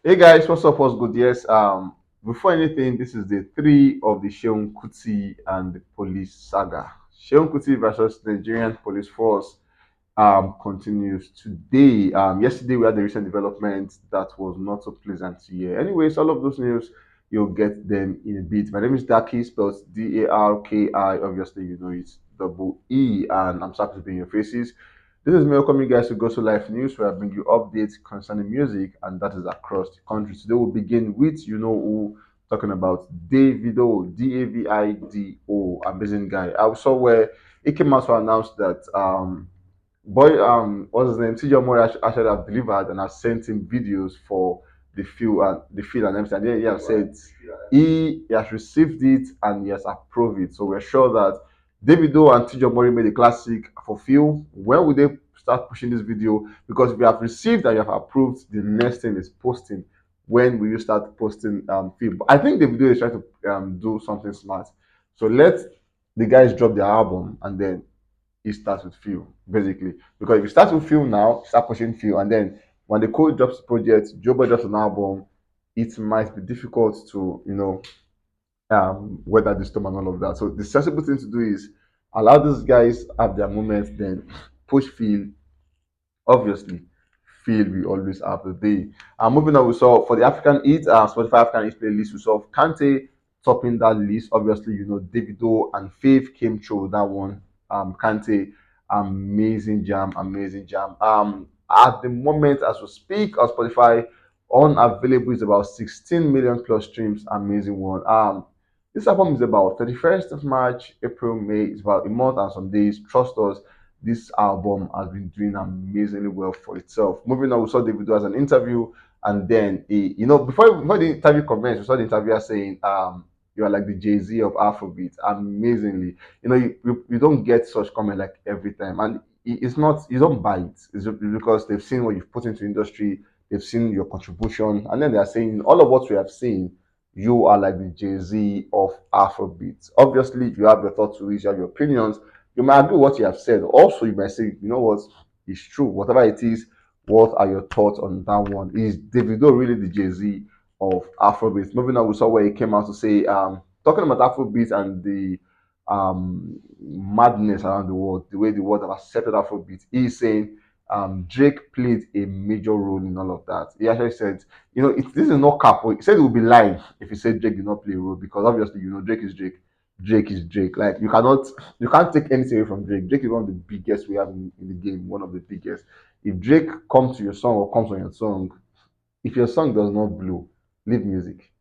Hey guys, what's up? What's good? Yes, before anything, this is the three of the Seun Kuti and the police saga. Seun Kuti versus Nigerian police force continues today. Yesterday we had the recent development that was not so pleasant to hear. Anyways, all of those news you'll get them in a bit. My name is Daki, spelled Darki. Obviously, you know it's double E, and I'm so happy to be in your faces. This is me welcoming you guys to Go to Life News, where I bring you updates concerning music, and that is across the country. Today we'll begin with you know who, talking about Davido, Davido, amazing guy. I saw where he came out to announce that what's his name, TJ Moore actually have delivered and have sent him videos for the feel and everything. And then he has said he has received it and he has approved it. So we're sure that Davido and TJ Moore made a classic for Phil. When will they start pushing this video? Because if you have received and you have approved, the next thing is posting. When will you start posting Phil? But I think the video is trying to do something smart. So let the guys drop their album and then it starts with Phil, basically. Because if you start with Phil now, start pushing Phil, and then when the code drops the project, Joe Boy drops an album, it might be difficult to, weather the storm and all of that. So the sensible thing to do is allow these guys have their moments, then push Phil. Obviously, Phil will always have the day. Moving on, we saw for the African Eat, Spotify African Eat playlist, we saw Kante topping that list. Obviously, you know, Davido and Faith came through with that one. Kante, amazing jam, amazing jam. At the moment, as we speak, on Spotify, unavailable is about 16 million plus streams. Amazing one. This album is about 31st of March, April, May. It's about a month and some days. Trust us, this album has been doing amazingly well for itself. Moving on, we saw Davido as an interview, and then before the interview commenced, we saw the interviewer saying, "You are like the Jay Z of Afrobeat." Amazingly, you don't get such comment like every time, and it's not, you don't buy it. It's just because they've seen what you've put into industry, they've seen your contribution, and then they are saying all of what we have seen. You are like the Jay Z of Afrobeat. Obviously, you have your thoughts to it, you have your opinions, you might agree with what you have said. Also, you might say, you know what, it's true. Whatever it is, what are your thoughts on that one? Is Davido really the Jay Z of Afrobeat? Moving on, we saw where he came out to say, talking about Afrobeat and the madness around the world, the way the world have accepted Afrobeat. He's saying Drake played a major role in all of that. He actually said, this is not cap. He said it would be lying if he said Drake did not play a role because obviously, Drake is Drake. Drake is Drake. Like you can't take anything away from Drake. Drake is one of the biggest we have in the game, one of the biggest. If Drake comes to your song or comes on your song, if your song does not blow, leave music.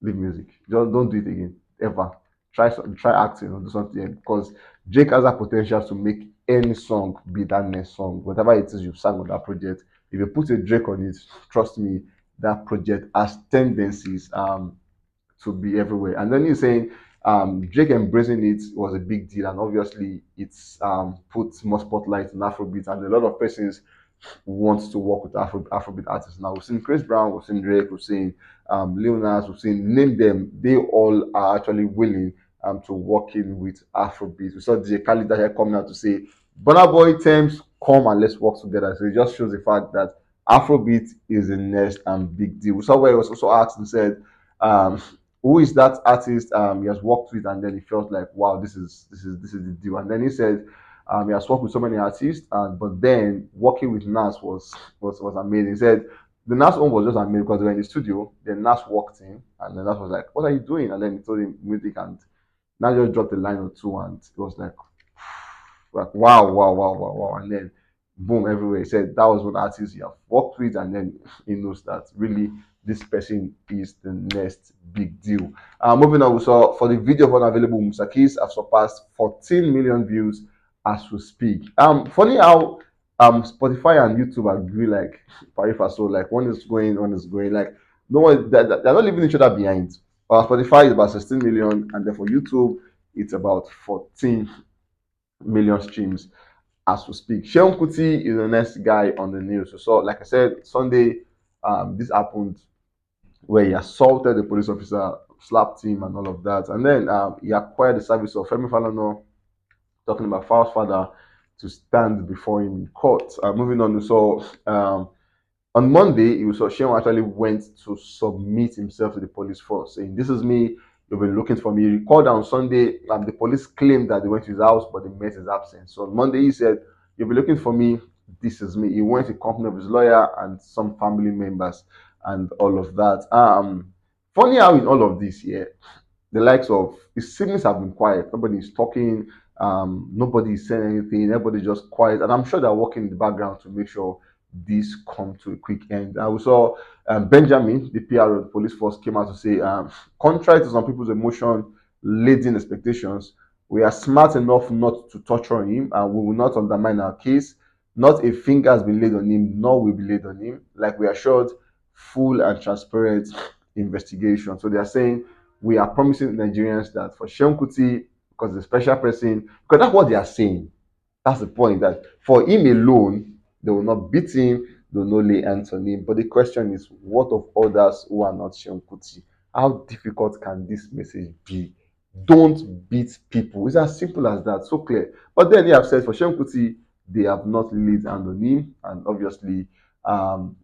Leave music. Just don't do it again. Ever. Try acting or do something because Drake has that potential to make any song be that next song. Whatever it is you've sang on that project, if you put a Drake on it, trust me, that project has tendencies to be everywhere. And then he's saying Drake embracing it was a big deal, and obviously it's put more spotlight on Afrobeat, and a lot of persons want to work with Afrobeat artists. Now we've seen Chris Brown, we've seen Drake, we've seen Lil Nas, we've seen name them. They all are actually willing to working with Afrobeat. We saw DJ Khaled here coming out to say, "Burna Boy Thames, come and let's work together." So it just shows the fact that Afrobeat is the next big deal. We saw where he was also asked and said, who is that artist he has worked with, and then he felt like, wow, this is the deal. And then he said he has worked with so many artists, but then working with Nas was amazing. He said the Nas one was just amazing because they were in the studio. Then Nas walked in, and then Nas was like, "What are you doing?" And then he told him music, and Nas just dropped a line or two, and it was like wow, wow, wow, wow, wow, and then boom everywhere. He said that was one artist he have worked with, and then he knows that really this person is the next big deal. Moving on, we saw for the video of Unavailable, Musakis have surpassed 14 million views as we speak. Funny how Spotify and YouTube agree like pari so like one is going like no one they're not leaving each other behind. Spotify is about 16 million, and then for YouTube it's about 14 million streams as we speak. Seun Kuti is the next guy on the news. So, like I said, Sunday, this happened where he assaulted the police officer, slapped him, and all of that. And then he acquired the service of Femi Falana, talking about Fal's father, to stand before him in court. Moving on, we saw On Monday, you saw Seun actually went to submit himself to the police force, saying, "This is me. You've been looking for me." He recalled that on Sunday, the police claimed that they went to his house, but they met his absence. So on Monday, he said, "You've been looking for me. This is me." He went in company of his lawyer and some family members and all of that. Funny how in all of this, yeah, the likes of his siblings have been quiet. Nobody is talking. Nobody is saying anything. Everybody just quiet, and I'm sure they're working in the background to make sure this come to a quick end. And we saw Benjamin, the PR of the police force, came out to say, contrary to some people's laden expectations, we are smart enough not to torture him, and we will not undermine our case. Not a finger has been laid on him, nor will be laid on him. Like we assured, full and transparent investigation. So they are saying we are promising Nigerians that for Seun Kuti, because the special person, because that's what they are saying. That's the point, that for him alone, they will not beat him, they will not lay hands on him. But the question is, what of others who are not Seun Kuti? How difficult can this message be? Don't beat people. It's as simple as that, so clear. But then they have said for Seun Kuti, they have not laid hand on him, and obviously, um,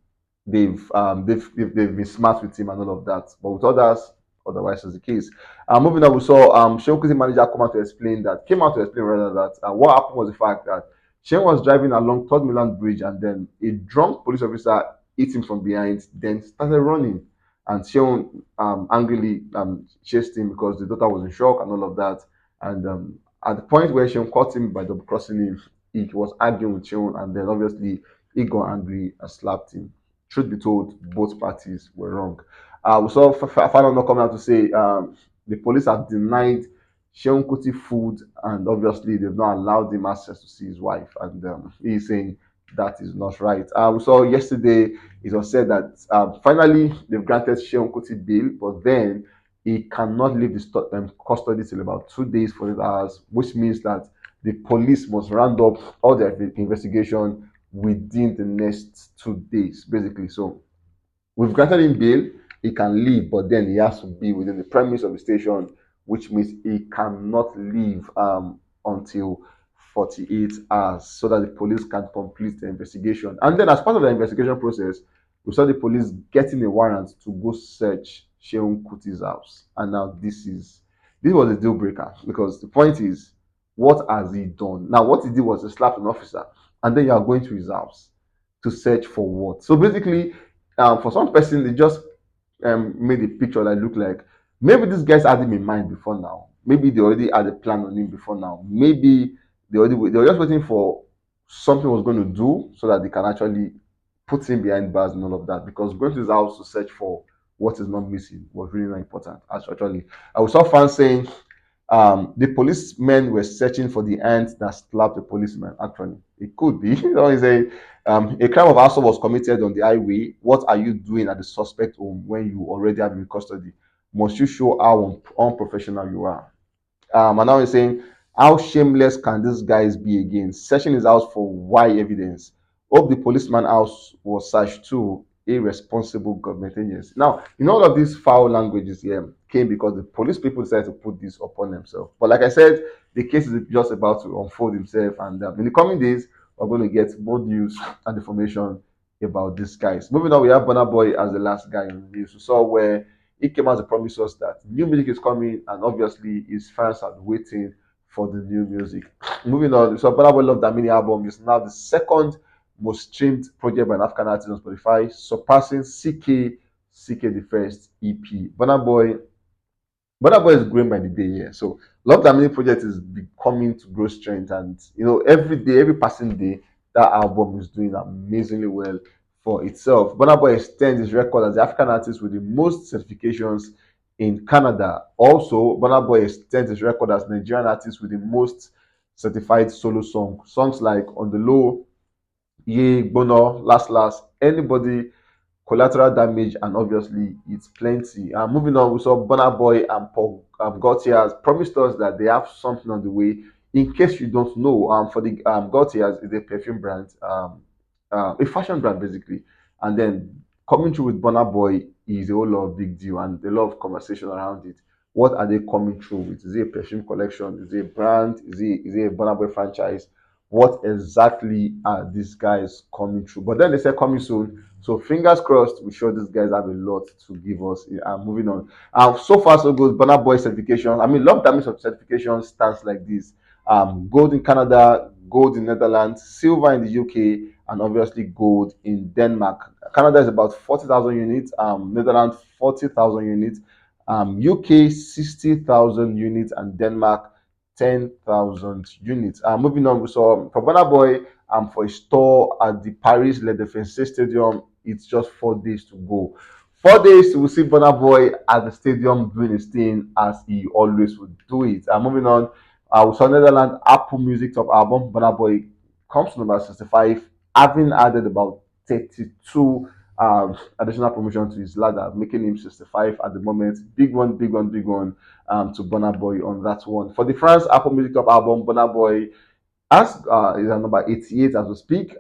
they've been smart with him and all of that. But with others, otherwise is the case. Moving on, we saw Seun Kuti manager came out to explain rather that what happened was the fact that Seun was driving along Third Milan Bridge and then a drunk police officer hit him from behind, then started running. And Seun angrily chased him because the daughter was in shock and all of that. And at the point where Seun caught him by double crossing him, he was arguing with Seun, and then obviously he got angry and slapped him. Truth be told, both parties were wrong. We saw Falana coming out to say the police have denied Seun Kuti food, and obviously they've not allowed him access to see his wife, and he's saying that is not right. We saw yesterday it was said that finally they've granted Seun Kuti bail, but then he cannot leave the custody till about 2 days, 48 hours, which means that the police must round up all their investigation within the next 2 days, basically. So we've granted him bail. He can leave, but then he has to be within the premise of the station, which means he cannot leave until 48 hours so that the police can complete the investigation. And then, as part of the investigation process, we saw the police getting a warrant to go search Seun Kuti's house. And now this was a deal breaker, because the point is, what has he done? Now, what he did was to slap an officer, and then you are going to his house to search for what? So basically, for some person, they just made a picture that looked like maybe these guys had him in mind before now. Maybe they already had a plan on him before now. Maybe they were just waiting for something was going to do so that they can actually put him behind bars and all of that. Because going to his house to search for what is not missing was really not important. Actually, I saw fans saying the policemen were searching for the ant that slapped the policeman. Actually, it could be. He said, a crime of assault was committed on the highway. What are you doing at the suspect home when you already have him in custody? Must you show how unprofessional you are? And now he's saying, how shameless can these guys be again? Searching his house for why evidence. Hope the policeman house was searched too. Irresponsible government agents. Now, in all of these foul languages here came because the police people decided to put this upon themselves. But like I said, the case is just about to unfold himself, and in the coming days, we're going to get more news and information about these guys. Moving on, we have Burna Boy as the last guy in the news. We saw where he came out to promise us that new music is coming, and obviously his fans are waiting for the new music. Moving on, so Burna Boy Love That Mini album is now the second most streamed project by an African artist on Spotify, surpassing CK the first EP. Burna Boy is growing by the day here. So Love That Mini project is becoming to grow strength, and every day, every passing day, that album is doing amazingly well for itself. Burna Boy extends his record as the African artist with the most certifications in Canada. Also, Burna Boy extends his record as Nigerian artist with the most certified solo songs like On the Low, Ye, Bono, Last, Anybody, Collateral Damage, and obviously It's Plenty. Moving on, we saw Burna Boy and Paul Gaultier promised us that they have something on the way. In case you don't know, for the Gaultier is a perfume brand, a fashion brand basically, and then coming through with Burna Boy is a whole lot of big deal and a lot of conversation around it. What are they coming through with? Is it a perfume collection? Is it a brand? Is it a Burna Boy franchise? What exactly are these guys coming through? But then they said coming soon. So fingers crossed, we sure these guys have a lot to give us. Moving on. So far so good. Burna Boy certification. I mean, love that mix of certification stands like this. Gold in Canada, gold in Netherlands, silver in the UK, and obviously gold in Denmark. Canada is about 40,000 units. Netherlands 40,000 units. UK 60,000 units, and Denmark 10,000 units. Moving on, we saw for Burna Boy for a store at the Paris Le Défense Stadium. It's just 4 days to go. 4 days, we'll see Burna Boy at the stadium doing his thing as he always would do it. Moving on, we saw Netherlands Apple Music top album. Burna Boy comes to number 65, having added about 32 additional promotion to his ladder, making him 65 at the moment. Big one, big one, big one to Burna Boy on that one. For the France Apple Music top album, Burna Boy as is at number 88 as we speak,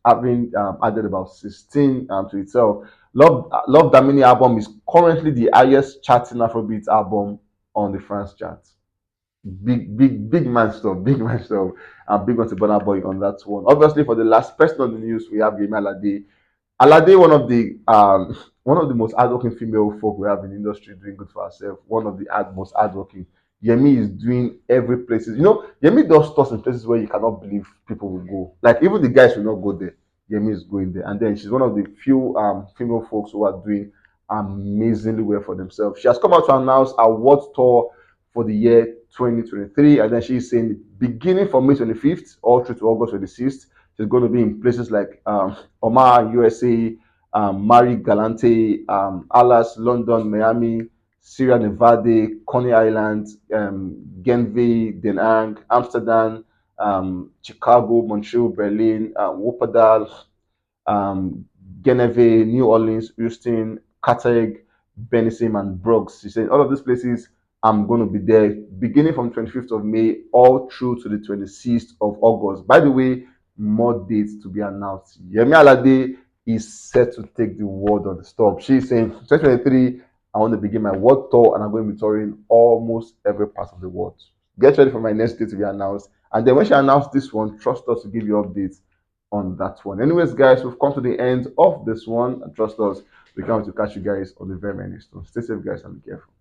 having added about 16 to itself. Love Damini album is currently the highest charting Afrobeat album on the France chart. Big man stuff, big man stuff. Big one to Burna Boy on that one. Obviously, for the last person on the news, we have Yemi Alade. Alade, one of the most hardworking female folk we have in the industry, doing good for herself. One of the most hardworking. Yemi is doing every places. Yemi does stuff in places where you cannot believe people will go. Like even the guys will not go there. Yemi is going there, and then she's one of the few female folks who are doing amazingly well for themselves. She has come out to announce a world tour for the year 2023, and then she's saying beginning from May 25th all through to August 26th. She's going to be in places like Oman, USA, Mari Galante, Alas, London, Miami, Sierra Nevada, Coney Island, Genve, Den Haag, Amsterdam, Chicago, Montreal, Berlin, Wuppertal, um, Geneve, New Orleans, Houston, Carthage, Benicim, and Bronx. She said all of these places I'm going to be there beginning from 25th of May all through to the 26th of August. By the way, more dates to be announced. Yemi Alade is set to take the world on the stop. She's saying 2023, I want to begin my world tour and I'm going to be touring almost every part of the world. Get ready for my next date to be announced. And then when she announced this one, trust us to give you updates on that one. Anyways, guys, we've come to the end of this one. And trust us, we can't wait to catch you guys on the very next one. Stay safe, guys, and be careful.